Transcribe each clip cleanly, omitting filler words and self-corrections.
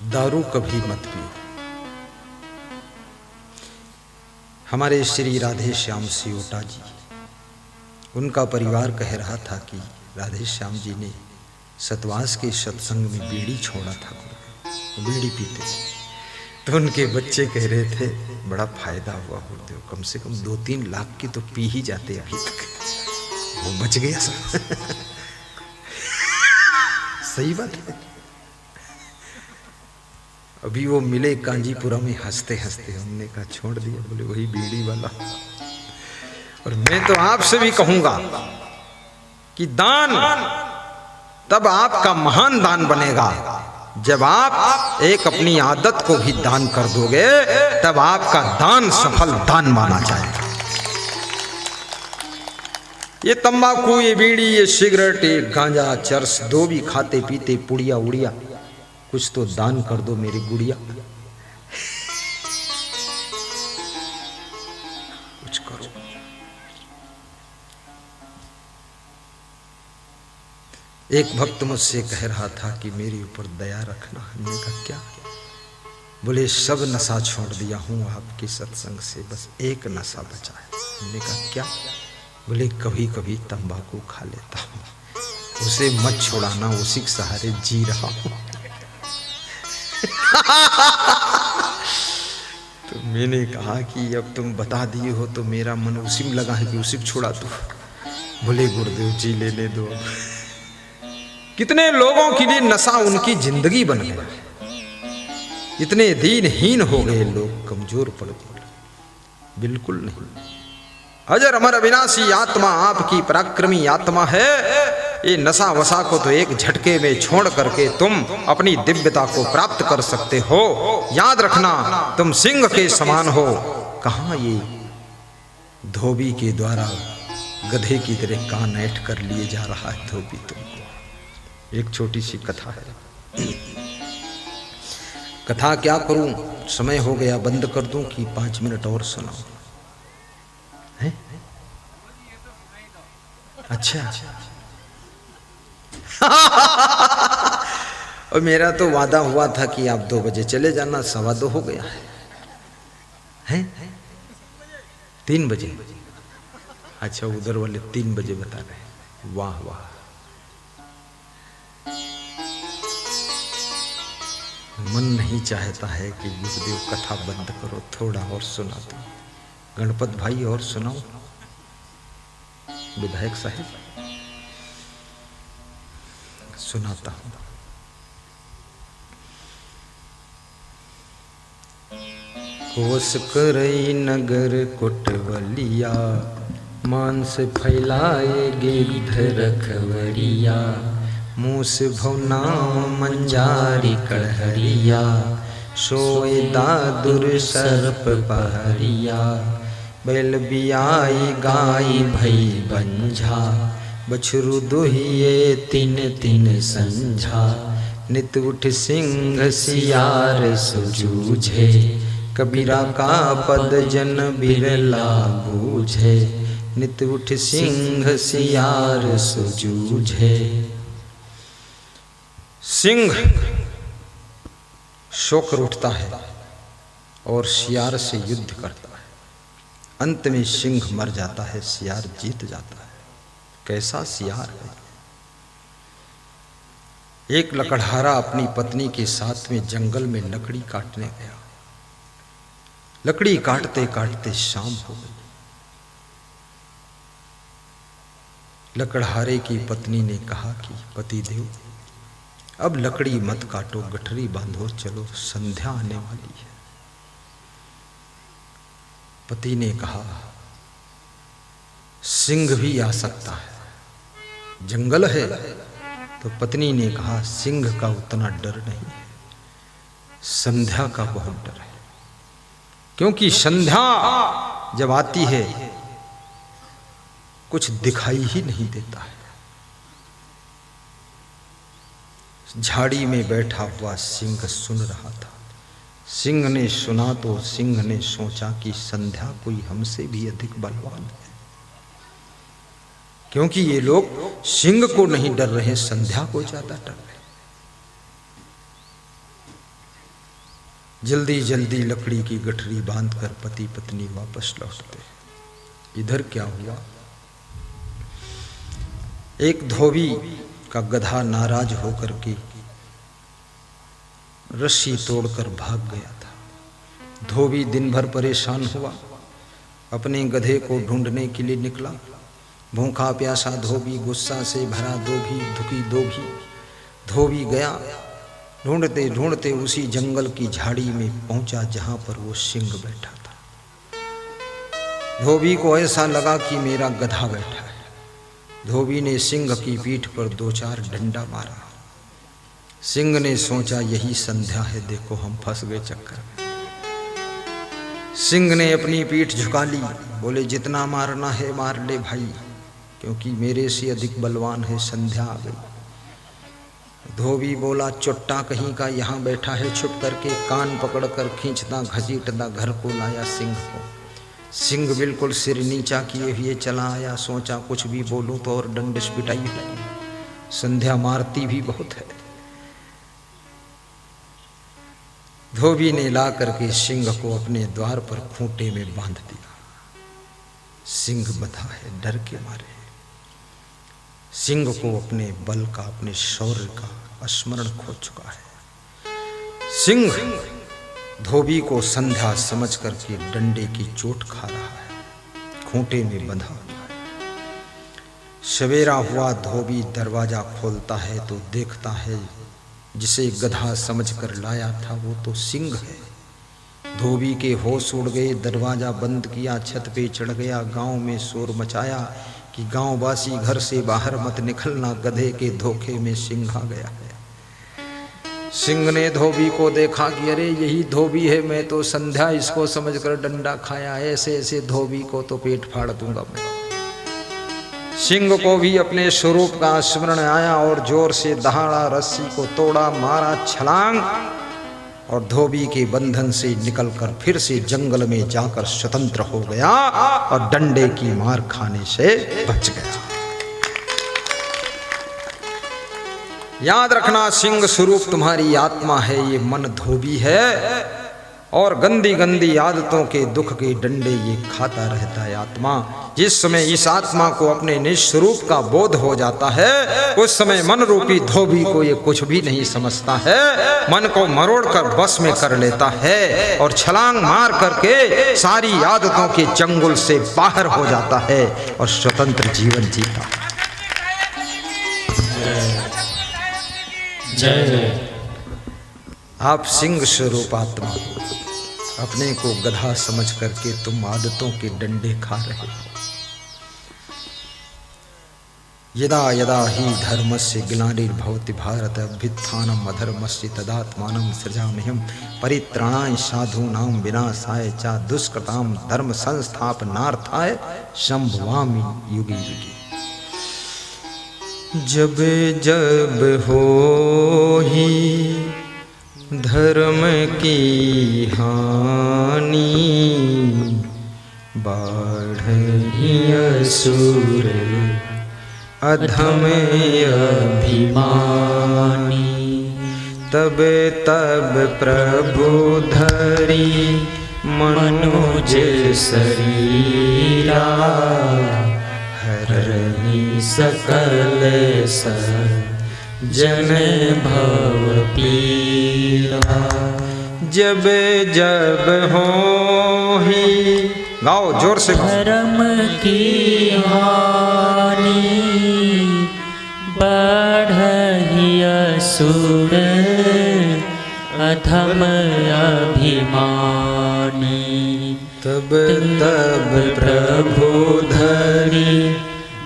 दारू कभी मत पियो। हमारे श्री राधे श्याम सियोटा जी, उनका परिवार कह रहा था कि राधे श्याम जी ने सतवास के सत्संग में बीड़ी छोड़ा था, बीड़ी पीते थे। तो उनके बच्चे कह रहे थे बड़ा फायदा हुआ गुरुदेव, कम से कम 2-3 लाख की तो पी ही जाते अभी तक, वो बच गया सब। सही बात है। अभी वो मिले कांजीपुरा में हंसते हंसते, हमने कहा छोड़ दिया, बोले वही बीड़ी वाला। और मैं तो आपसे भी कहूंगा कि दान तब आपका महान दान बनेगा जब आप एक अपनी आदत को भी दान कर दोगे, तब आपका दान सफल दान माना जाएगा। ये तंबाकू, ये बीड़ी, ये सिगरेट, ये गांजा, चरस, दो भी खाते पीते पुड़िया उड़िया, कुछ तो दान कर दो मेरी गुड़िया, कुछ करो। एक भक्त मुझसे कह रहा था कि मेरे ऊपर दया रखना। हमने कहा क्या? बोले सब नशा छोड़ दिया हूं आपके सत्संग से, बस एक नशा बचा है। हमने कहा क्या? बोले कभी कभी तंबाकू खा लेता हूं, उसे मत छोड़ाना, उसी के सहारे जी रहा हूं। तो मैंने कहा कि अब तुम बता दिए हो तो मेरा मन उसी में लगा है कि उसी को छोड़ा दो। बोले गुरुदेव जी लेने दो। कितने लोगों के लिए नशा उनकी जिंदगी बन गया, इतने दीनहीन हो गए लोग, कमजोर पड़ गए। बिल्कुल नहीं। अजर अमर अविनाशी आत्मा आपकी पराक्रमी आत्मा है। ये नशा वसा को तो एक झटके में छोड़ करके तुम अपनी दिव्यता को प्राप्त कर सकते हो। याद रखना तुम सिंह के समान हो। कहां ये धोबी के द्वारा गधे की तरह कान ऐंठ कर लिए जा रहा है धोबी तुमको। एक छोटी सी कथा है। कथा क्या करूं, समय हो गया, बंद कर दूं कि 5 मिनट और सुनाऊं? है? अच्छा। और मेरा तो वादा हुआ था कि आप 2 बजे चले जाना, 2:15 हो गया है? 3 बजे? अच्छा, उधर वाले 3 बजे बता रहे। वाह वाह। मन नहीं चाहता है कि गुरुदेव कथा बंद करो, थोड़ा और सुना दो। गणपत भाई और सुनाओ। विधायक साहब सुनाता हूं। कोस करई नगर कोटवलिया, मांस फैलाए गिद्ध रखवरिया, मूस भवना मंजारी कड़हरिया, सोए दादुर सर्प पहरिया, बैल बियाई गाय भई बंझा, बछरू दुहिए 3 संझा, नित उठ सिंह सियार सुजूझे, कबीरा का पद जन बिरला बूझे, नित उठ सिंह सियार सुजूझे। सिंह शोकर उठता है और सियार से युद्ध करता है। अंत में सिंह मर जाता है, सियार जीत जाता है। कैसा सियार है! एक लकड़हारा अपनी पत्नी के साथ में जंगल में लकड़ी काटने गया। लकड़ी काटते काटते शाम हो गई। लकड़हारे की पत्नी ने कहा कि पतिदेव अब लकड़ी मत काटो, गठरी बांधो, चलो संध्या आने वाली है। पति ने कहा सिंह भी आ सकता है, जंगल है। तो पत्नी ने कहा सिंह का उतना डर नहीं है, संध्या का बहुत डर है, क्योंकि संध्या जब आती है कुछ दिखाई ही नहीं देता है। झाड़ी में बैठा हुआ सिंह सुन रहा था। सिंह ने सुना तो सिंह ने सोचा कि संध्या कोई हमसे भी अधिक बलवान है, क्योंकि ये लोग सिंह को नहीं डर रहे, संध्या को ज्यादा डर रहे। जल्दी जल्दी लकड़ी की गठरी बांधकर पति पत्नी वापस लौटते। इधर क्या हुआ, एक धोबी का गधा नाराज होकर के रस्सी तोड़कर भाग गया था। धोबी दिन भर परेशान हुआ, अपने गधे को ढूंढने के लिए निकला। भूखा प्यासा धोबी, गुस्सा से भरा धोबी, दुखी धोबी गया। ढूंढते ढूंढते उसी जंगल की झाड़ी में पहुंचा जहां पर वो सिंह बैठा था। धोबी को ऐसा लगा कि मेरा गधा बैठा है। धोबी ने सिंह की पीठ पर 2-4 डंडा मारा। सिंह ने सोचा यही संध्या है, देखो हम फंस गए चक्कर में। सिंह ने अपनी पीठ झुका ली, बोले जितना मारना है मार ले भाई, क्योंकि मेरे से अधिक बलवान है, संध्या आ गई। धोबी बोला चुट्टा कहीं का यहाँ बैठा है, छुप करके कान पकड़कर खींचता घसीटता घर को लाया सिंह को। सिंह बिल्कुल सिर नीचा किए हुए चला आया। सोचा कुछ भी बोलूं तो और डंडिश पिटाई होगी, संध्या मारती भी बहुत है। धोबी ने ला करके सिंह को अपने द्वार पर खूंटे में बांध दिया। सिंह बधा है, डर के मारे सिंह को अपने बल का, अपने शौर्य का स्मरण खो चुका है। सिंह धोबी को संध्या समझ करके डंडे की चोट खा रहा है, खूंटे में बंधा हुआ है। सवेरा हुआ, धोबी दरवाजा खोलता है तो देखता है जिसे गधा समझकर लाया था वो तो सिंह है। धोबी के होश उड़ गए, दरवाजा बंद किया, छत पे चढ़ गया, गांव में शोर मचाया कि गांववासी घर से बाहर मत निकलना, गधे के धोखे में सिंह आ गया है। सिंह ने धोबी को देखा कि अरे यही धोबी है, मैं तो संध्या इसको समझकर डंडा खाया, ऐसे ऐसे धोबी को तो पेट फाड़ दूंगा मैं। सिंह को भी अपने स्वरूप का स्मरण आया और जोर से दहाड़ा, रस्सी को तोड़ा, मारा छलांग और धोबी के बंधन से निकलकर फिर से जंगल में जाकर स्वतंत्र हो गया और डंडे की मार खाने से बच गया। याद रखना, सिंह स्वरूप तुम्हारी आत्मा है, ये मन धोबी है और गंदी गंदी आदतों के दुख के डंडे ये खाता रहता है आत्मा। जिस समय इस आत्मा को अपने निज स्वरूप का बोध हो जाता है, उस समय मन रूपी धोबी को ये कुछ भी नहीं समझता है, मन को मरोड़कर बस में कर लेता है और छलांग मार करके सारी आदतों के चंगुल से बाहर हो जाता है और स्वतंत्र जीवन जीता। जय। आप सिंह स्वरूप आत्मा, अपने को गधा समझ करके तुम आदतों के डंडे खा रहे हो। यदा यदा ही धर्मस्य ग्लानिर्भवति भारत अभ्युत्थानम् अधर्मस्य तदात्मानं सृजाम्यहं परित्राणाय साधूनां विनाशाय च दुष्कृतां धर्म संस्थापनार्थाय संभवामि युगे युगे। जब जब हो ही धर्म की हानि, बाढ़ी असुर अधम अभिमानी, तब तब प्रभु धरी मनुज शरीरा, हरहि सकल जन भव पीरा। जब जब हो ही, गाओ जोर से, धर्म की हानि, बढ़हि असुर अधम अभिमानी, तब तब प्रभु धरी।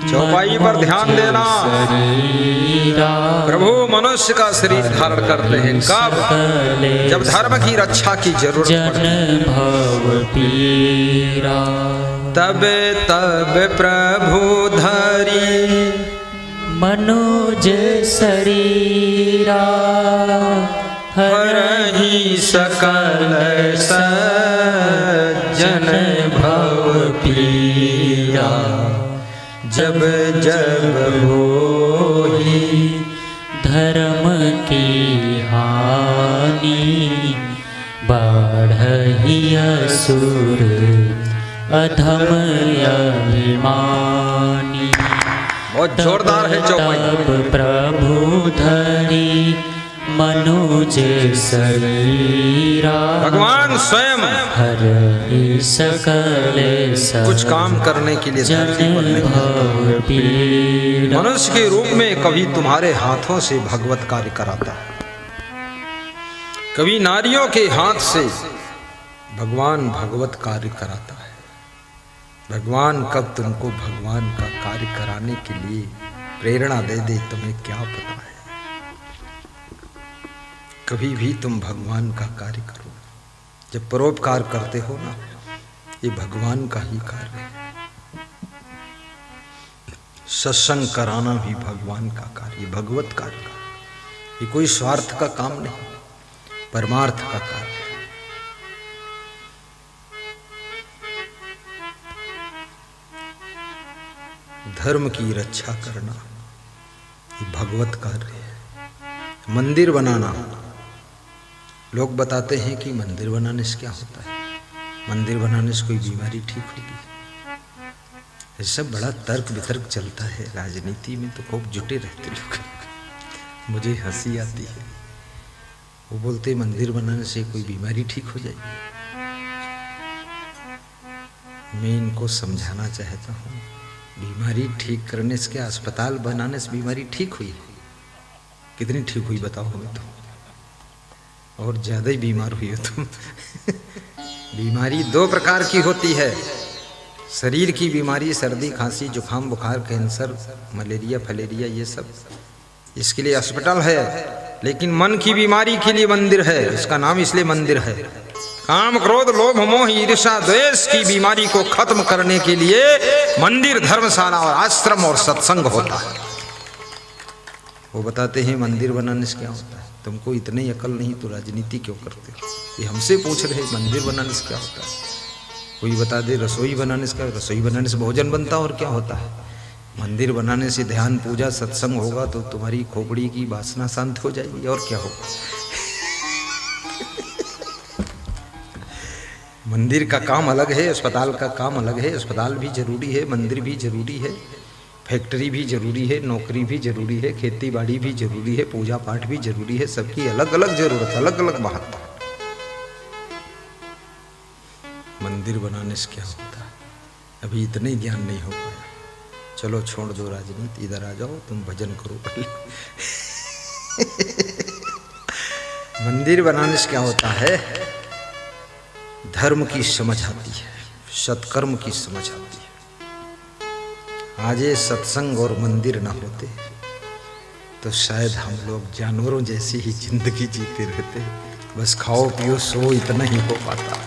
चौपाई पर ध्यान देना, प्रभु मनुष्य का शरीर धारण करते हैं कब? जब धर्म की रक्षा की जरूरत पड़ती है। तब तब प्रभु धरी मनुज शरीरा, हरहि सकल सज्जन भव पीरा। जब जब होई धर्म की हानि, बढ़ही असुर अधम अभिमानी। बहुत जोरदार है चौपाई। तब प्रभु धरी मनुज शरीरा। भगवान स्वयं हरहि सकल सब कुछ काम करने के लिए धरती पर नहीं भव पीड़ा। मनुष्य के रूप में कभी तुम्हारे हाथों से भगवत कार्य कराता है, कभी नारियों के हाथ से भगवान भगवत कार्य कराता है। भगवान कब तुमको भगवान का कार्य कराने के लिए प्रेरणा दे दे तुम्हें क्या पता है। कभी भी तुम भगवान का कार्य करो। जब परोपकार करते हो ना, ये भगवान का ही कार्य है। सत्संग कराना भी भगवान का कार्य, भगवत कार्य का। ये कोई स्वार्थ का काम नहीं, परमार्थ का कार्य है। धर्म की रक्षा करना ये भगवत कार्य है। मंदिर बनाना, लोग बताते हैं कि मंदिर बनाने से क्या होता है, मंदिर बनाने से कोई बीमारी ठीक होगी। ये सब बड़ा तर्क वितर्क चलता है राजनीति में, तो खूब जुटे रहते लोग। मुझे हंसी आती है। वो बोलते मंदिर बनाने से कोई बीमारी ठीक हो जाएगी। मैं इनको समझाना चाहता हूँ, बीमारी ठीक करने से क्या, अस्पताल बनाने से बीमारी ठीक हुई? कितनी ठीक हुई बताओ हमें तो, और ज़्यादा ही बीमार हुई हो तुम। बीमारी दो प्रकार की होती है, शरीर की बीमारी, सर्दी खांसी जुकाम बुखार कैंसर मलेरिया फलेरिया, ये सब इसके लिए अस्पताल है। लेकिन मन की बीमारी के लिए मंदिर है। इसका नाम इसलिए मंदिर है। काम क्रोध लोभ मोह ईर्ष्या द्वेष की बीमारी को खत्म करने के लिए मंदिर धर्मशाला और आश्रम और सत्संग होता है। वो बताते हैं मंदिर बनाने से क्या होता है। तुमको इतनी अकल नहीं तो राजनीति क्यों करते हो? ये हमसे पूछ रहे मंदिर बनाने से क्या होता है। कोई बता दे रसोई बनाने से क्या, रसोई बनाने से भोजन बनता है और क्या होता है। मंदिर बनाने से ध्यान पूजा सत्संग होगा तो तुम्हारी खोपड़ी की वासना शांत हो जाएगी, और क्या होगा। मंदिर का काम अलग है, अस्पताल का काम अलग है। अस्पताल भी जरूरी है, मंदिर भी जरूरी है, फैक्ट्री भी जरूरी है, नौकरी भी जरूरी है, खेती बाड़ी भी जरूरी है, पूजा पाठ भी जरूरी है। सबकी अलग अलग जरूरत, अलग अलग महत्ता। मंदिर बनाने से क्या होता है, अभी इतना ही ज्ञान नहीं हो पाया। चलो छोड़ दो राजनीति, इधर आ जाओ, तुम भजन करो पहले। मंदिर बनाने से क्या होता है, धर्म की समझ आती है, सत्कर्म की समझ आती है। आज ये सत्संग और मंदिर ना होते तो शायद हम लोग जानवरों जैसी ही जिंदगी जीते रहते। बस खाओ पियो सो, इतना ही हो पाता।